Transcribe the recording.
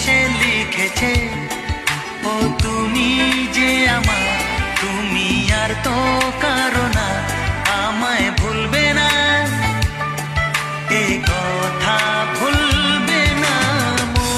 সে লিখেছে, ও তুমি যে আমার, তুমি আর তো কারো না, আমায় ভুলবে না। এ